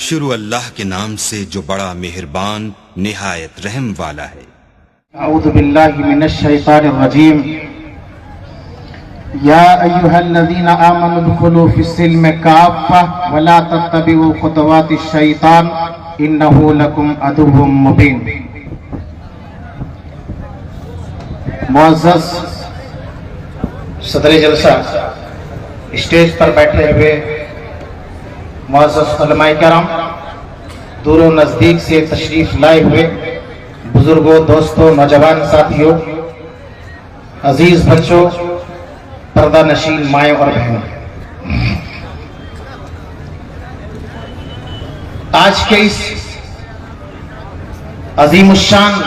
شروع اللہ کے نام سے جو بڑا مہربان نہایت رحم والا ہے۔ اعوذ باللہ من الشیطان الرجیم۔ یا ایہا الذین آمنوا ادخلوا فی السلم کافہ ولا تتبعوا خطوات الشیطان انہ لکم عدو مبین۔ معزز صدر جلسہ، اسٹیج پر بیٹھے ہوئے معزز علماء کرام، دور و نزدیک سے تشریف لائے ہوئے بزرگوں، دوستوں، نوجوان ساتھیوں، عزیز بچوں، پردہ نشین مائیں اور بہنوں، آج کے اس عظیم الشان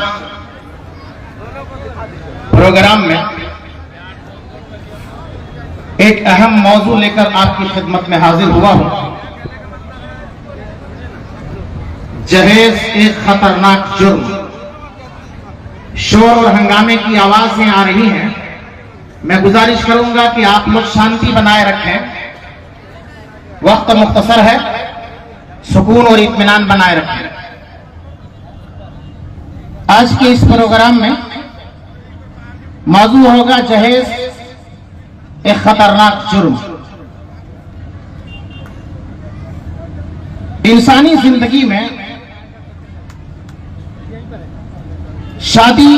پروگرام میں ایک اہم موضوع لے کر آپ کی خدمت میں حاضر ہوا ہوں۔ جہیز ایک خطرناک جرم۔ شور اور ہنگامے کی آوازیں آ رہی ہیں، میں گزارش کروں گا کہ آپ لوگ شانتی بنائے رکھیں، وقت مختصر ہے، سکون اور اطمینان بنائے رکھیں۔ آج کے اس پروگرام میں موضوع ہوگا جہیز ایک خطرناک جرم۔ انسانی زندگی میں شادی،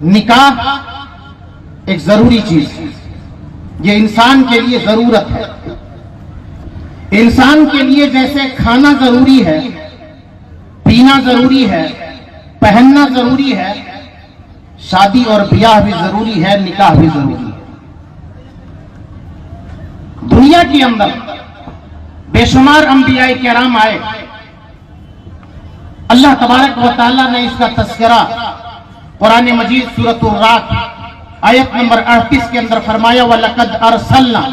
نکاح ایک ضروری چیز ہے، یہ انسان کے لیے ضرورت ہے۔ انسان کے لیے جیسے کھانا ضروری ہے، پینا ضروری ہے، پہننا ضروری ہے، شادی اور بیاہ بھی ضروری ہے، نکاح بھی ضروری ہے۔ دنیا کے اندر بے شمار انبیاء کرام آئے، اللہ تبارک و تعالیٰ نے اس کا تذکرہ قرآن مجید سورۃ الرعد آیت نمبر 38 کے اندر فرمایا، وَلَقَدْ أَرْسَلْنَا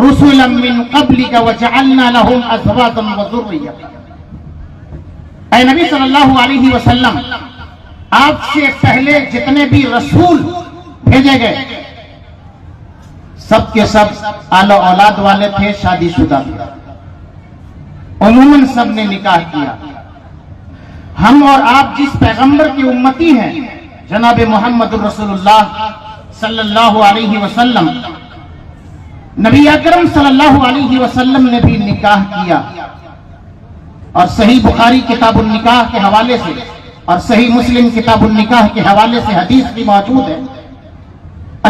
رُسُلًا مِّن قَبْلِكَ وَجَعَلْنَا لَهُمْ أَزْوَاجًا وَذُرِّيَّةً۔ اے نبی صلی اللہ علیہ وسلم، آپ سے پہلے جتنے بھی رسول بھیجے گئے سب کے سب اعلی اولاد والے تھے، شادی شدہ تھے، عموماً سب نے نکاح کیا۔ ہم اور آپ جس پیغمبر کی امتی ہیں، جناب محمد رسول اللہ صلی اللہ علیہ وسلم، نبی اکرم صلی اللہ علیہ وسلم نے بھی نکاح کیا، اور صحیح بخاری کتاب النکاح کے حوالے سے اور صحیح مسلم کتاب النکاح کے حوالے سے حدیث بھی موجود ہے۔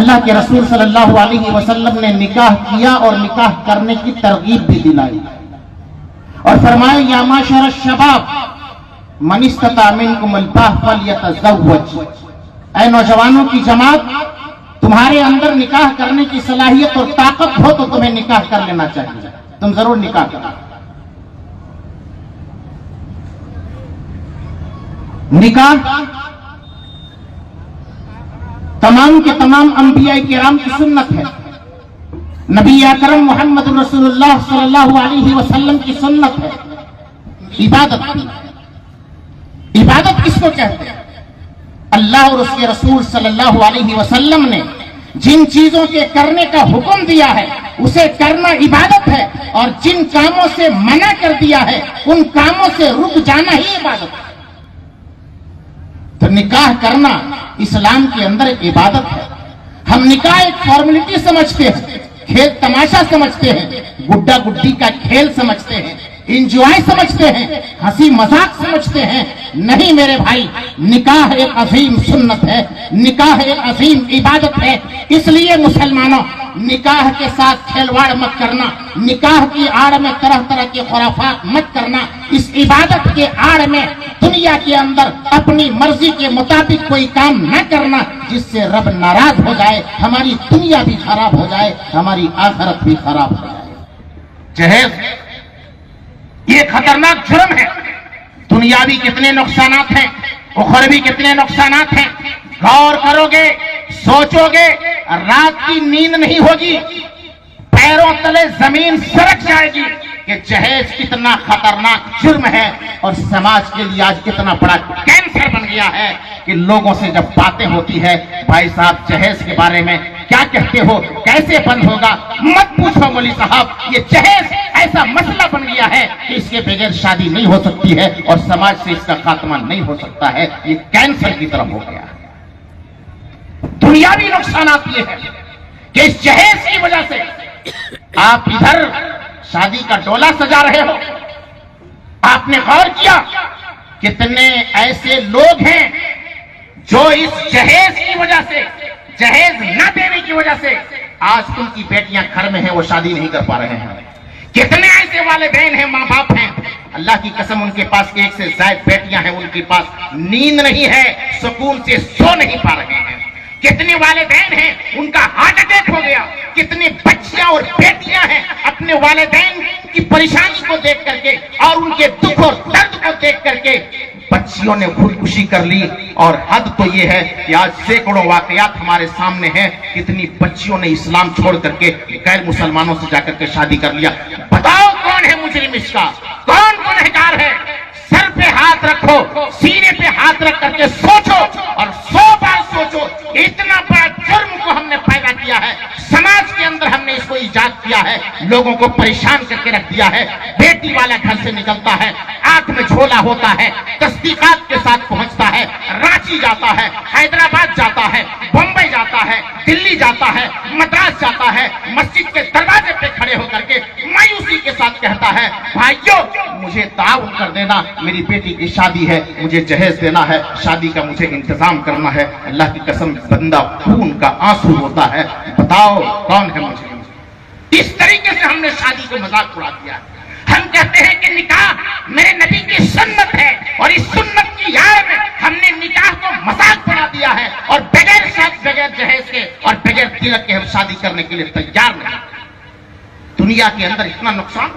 اللہ کے رسول صلی اللہ علیہ وسلم نے نکاح کیا اور نکاح کرنے کی ترغیب بھی دلائی، اور فرمایا، یا معاشر الشباب من استطاع منکم الباء فلیتزوج۔ اے نوجوانوں کی جماعت، تمہارے اندر نکاح کرنے کی صلاحیت اور طاقت ہو تو تمہیں نکاح کر لینا چاہیے، تم ضرور نکاح کرو۔ نکاح تمام کے تمام انبیاء کرام کی سنت ہے، نبی اکرم محمد رسول اللہ صلی اللہ علیہ وسلم کی سنت ہے، عبادت کی۔ عبادت کس کو کہتے ہیں؟ اللہ اور اس کے رسول صلی اللہ علیہ وسلم نے جن چیزوں کے کرنے کا حکم دیا ہے اسے کرنا عبادت ہے، اور جن کاموں سے منع کر دیا ہے ان کاموں سے رک جانا ہی عبادت ہے۔ تو نکاح کرنا اسلام کے اندر ایک عبادت ہے۔ ہم نکاح ایک فارمیلٹی سمجھتے ہیں، کھیل تماشا سمجھتے ہیں، گڈا گڈی کا کھیل سمجھتے ہیں، انجوائے سمجھتے ہیں، ہنسی مذاق سمجھتے ہیں۔ نہیں میرے بھائی، نکاح ایک عظیم سنت ہے، نکاح ایک عظیم عبادت ہے۔ اس لیے مسلمانوں، نکاح کے ساتھ کھلواڑ مت کرنا، نکاح کی آڑ میں طرح طرح کے خرافات مت کرنا، اس عبادت کے آڑ میں دنیا کے اندر اپنی مرضی کے مطابق کوئی کام نہ کرنا جس سے رب ناراض ہو جائے، ہماری دنیا بھی خراب ہو جائے، ہماری آخرت بھی خراب ہو جائے۔ جہیز یہ خطرناک جرم ہے، دنیاوی کتنے نقصانات ہیں، اخروی کتنے نقصانات ہیں، غور کرو گے، سوچو گے، رات کی نیند نہیں ہوگی، پیروں تلے زمین سرک جائے گی کہ جہیز کتنا خطرناک جرم ہے، اور سماج کے لیے آج کتنا بڑا کینسر بن گیا ہے کہ لوگوں سے جب باتیں ہوتی ہے، بھائی صاحب جہیز کے بارے میں کیا کہتے ہو، کیسے بند ہوگا، مت پوچھو مولوی صاحب، یہ جہیز ایسا مسئلہ بن گیا ہے کہ اس کے بغیر شادی نہیں ہو سکتی ہے اور سماج سے اس کا خاتمہ نہیں ہو سکتا ہے. یہ کینسر کی طرف ہو گیا ہے. دنیاوی نقصانات یہ ہے کہ اس جہیز کی وجہ سے آپ ادھر شادی کا ڈولا سجا رہے ہو. آپ نے غور کیا کتنے ایسے لوگ ہیں جو اس جہیز کی وجہ سے، جہیز نہ دینے کی وجہ سے آج ان کی بیٹیاں گھر میں ہیں، وہ شادی نہیں کر پا رہے ہیں. کتنے ایسے والدین ہیں، ماں باپ ہیں، اللہ کی قسم ان کے پاس ایک سے زائد بیٹیاں ہیں، ان کے پاس نیند نہیں ہے، سکون سے سو نہیں پا رہے ہیں. کتنے والدین ہیں ان کا ہارٹ اٹیک ہو گیا. کتنے بچیاں اور بیٹیاں ہیں اپنے والدین کی پریشانی کو دیکھ کر کے اور ان کے دکھ اور درد کو دیکھ کر کے بچیوں نے خودکشی کر لی. اور حد تو یہ ہے کہ آج سینکڑوں واقعات ہمارے سامنے ہیں. کتنی بچیوں نے اسلام چھوڑ کر کے غیر مسلمانوں سے جا کر کے شادی کر لیا. بتاؤ کون ہے مجرم اس کا؟ کون گنہگار ہے؟ سر پہ ہاتھ رکھو، سینے پہ ہاتھ رکھ کر کے سوچو اور 100 بار سوچو. اتنا بڑا جرم کو ہم نے پیدا کیا ہے، سماج کے اندر ہم نے اس کو ایجاد کیا ہے، لوگوں کو پریشان کر کے رکھ دیا ہے. بیٹی والا گھر سے نکلتا ہے، آنکھ میں جھولا ہوتا ہے، تصدیقات کے ساتھ پہنچتا ہے، رانچی جاتا ہے، حیدرآباد جاتا ہے، بمبئی جاتا ہے، دلی جاتا ہے، مدراس جاتا ہے، مسجد کے دروازے پہ کھڑے ہو کر کے مایوسی کے ساتھ کہتا ہے بھائیو مجھے تعاون کر دینا، میری بیٹی کی شادی ہے، مجھے جہیز دینا ہے، شادی کا مجھے انتظام کرنا ہے. اللہ کی قسم بندہ خون کا آنسو ہوتا ہے. بتاؤ کون ہے مجرم؟ اس طریقے سے ہم نے شادی کو مذاق اڑا دیا. ہم کہتے ہیں کہ نکاح میرے نبی کی سنت ہے اور اس سنت کی یاد میں ہم نے نکاح کو مذاق بنا دیا ہے اور بغیر شرط، بغیر جہیز کے اور بغیر تلک کے ہم شادی کرنے کے لیے تیار نہیں. دنیا کے اندر اتنا نقصان،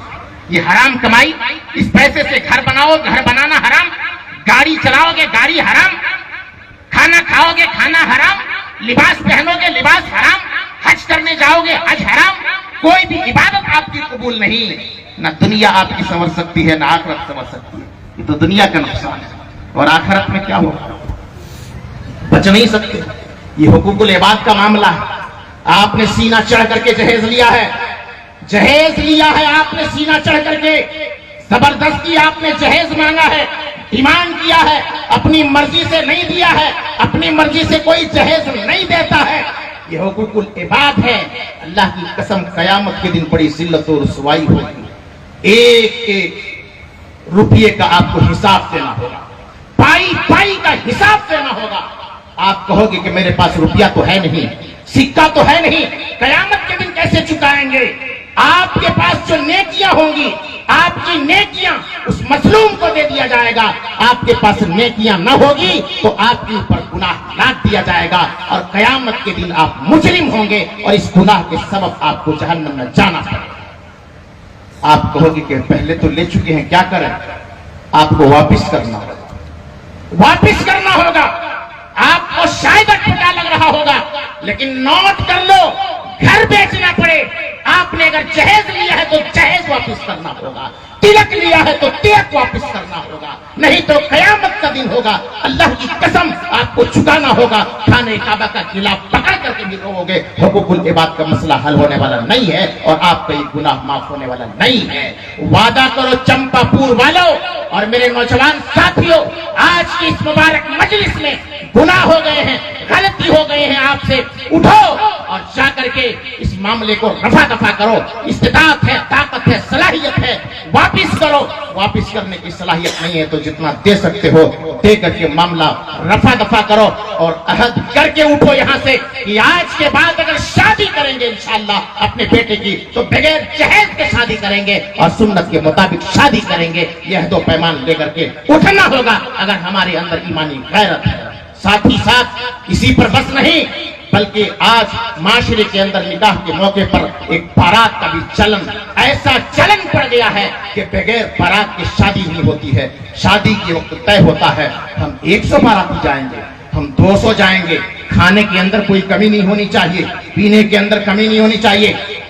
یہ حرام کمائی، اس پیسے سے گھر بناؤ، گھر بنانا حرام، گاڑی چلاؤ گے گاڑی حرام، کھانا کھاؤ گے کھانا حرام، لباس پہنو گے لباس حرام، حج کرنے جاؤ گے حج حرام. کوئی بھی عبادت آپ کی قبول نہیں. نہ دنیا آپ کی سنور سکتی ہے نہ آخرت سنور سکتی ہے. یہ تو دنیا کا نقصان ہے. اور آخرت میں کیا ہوگا بچ نہیں سکتے. یہ حقوق العباد کا معاملہ ہے. آپ نے سینہ چڑھ کر کے جہیز لیا ہے، جہیز لیا ہے آپ نے سینہ چڑھ کر کے، زبردستی آپ نے جہیز مانگا ہے، ایمان کیا ہے، اپنی مرضی سے نہیں دیا ہے. اپنی مرضی سے کوئی جہیز نہیں دیتا ہے. یہ حقوق العباد ہے. اللہ کی قسم قیامت کے دن بڑی ذلت و رسوائی ہوگی. ایک ایک روپیے کا آپ کو حساب دینا ہوگا، پائی پائی کا حساب دینا ہوگا. آپ کہو گے کہ میرے پاس روپیہ تو ہے نہیں، سکہ تو ہے نہیں، قیامت کے دن کیسے چکائیں گے؟ آپ کے پاس جو نیکیاں ہوں گی، آپ کی نیکیاں اس مظلوم کو دے دیا جائے گا. آپ کے پاس نیکیاں نہ ہوگی تو آپ کے اوپر گناہ لاد دیا جائے گا اور قیامت کے دن آپ مجرم ہوں گے اور اس گناہ کے سبب آپ کو جہنم میں جانا پڑے گا. آپ کہو گے کہ پہلے تو لے چکے ہیں کیا کریں؟ آپ کو واپس کرنا ہوگا، واپس کرنا ہوگا. آپ کو شاید اٹھا لگ رہا ہوگا لیکن نوٹ کر لو، گھر بیچنا پڑے. آپ نے اگر جہیز لیا ہے تو جہیز واپس کرنا ہوگا، تلک لیا ہے تو تلک واپس کرنا ہوگا، نہیں تو قیامت کا دن ہوگا. اللہ کی قسم آپ کو چکانا ہوگا. خانہ کعبہ کا قلعہ پکڑ کر کے بھی رہو گے. حقوق العباد کا مسئلہ حل ہونے والا نہیں ہے اور آپ کا یہ گناہ معاف ہونے والا نہیں ہے. وعدہ کرو چمپا پور والوں اور میرے نوجوان ساتھیوں، آج کی اس مبارک مجلس میں گناہ ہو گئے ہیں، غلطی ہو گئے ہیں آپ سے. اٹھو اور جا کر کے اس معاملے کو رفع دفع کرو. استطاعت ہے، طاقت ہے، صلاحیت ہے، واپس کرو. واپس کرنے کی صلاحیت نہیں ہے تو جتنا دے سکتے ہو دے کر کے معاملہ رفع دفع کرو اور عہد کر کے اٹھو یہاں سے کہ آج کے بعد اگر شادی کریں گے انشاءاللہ اپنے بیٹے کی تو بغیر جہیز کے شادی کریں گے اور سنت کے مطابق شادی کریں گے. یہ عہد و پیمان لے کر کے اٹھنا ہوگا اگر ہمارے اندر ایمانی غیرت ہے. ساتھ ہی ساتھ اسی پر بس نہیں بلکہ آج معاشرے کے اندر نکاح کے موقع پر ایک بارات کا بھی چلن، ایسا چلن پڑ گیا ہے کہ بغیر بارات کی شادی نہیں ہوتی ہے. شادی کے وقت طے ہوتا ہے ہم 100 باراتی جائیں گے، ہم 200 جائیں گے. کھانے کے اندر کوئی کمی نہیں ہونی چاہیے، پینے کے اندر کمی نہیں ہونی چاہیے.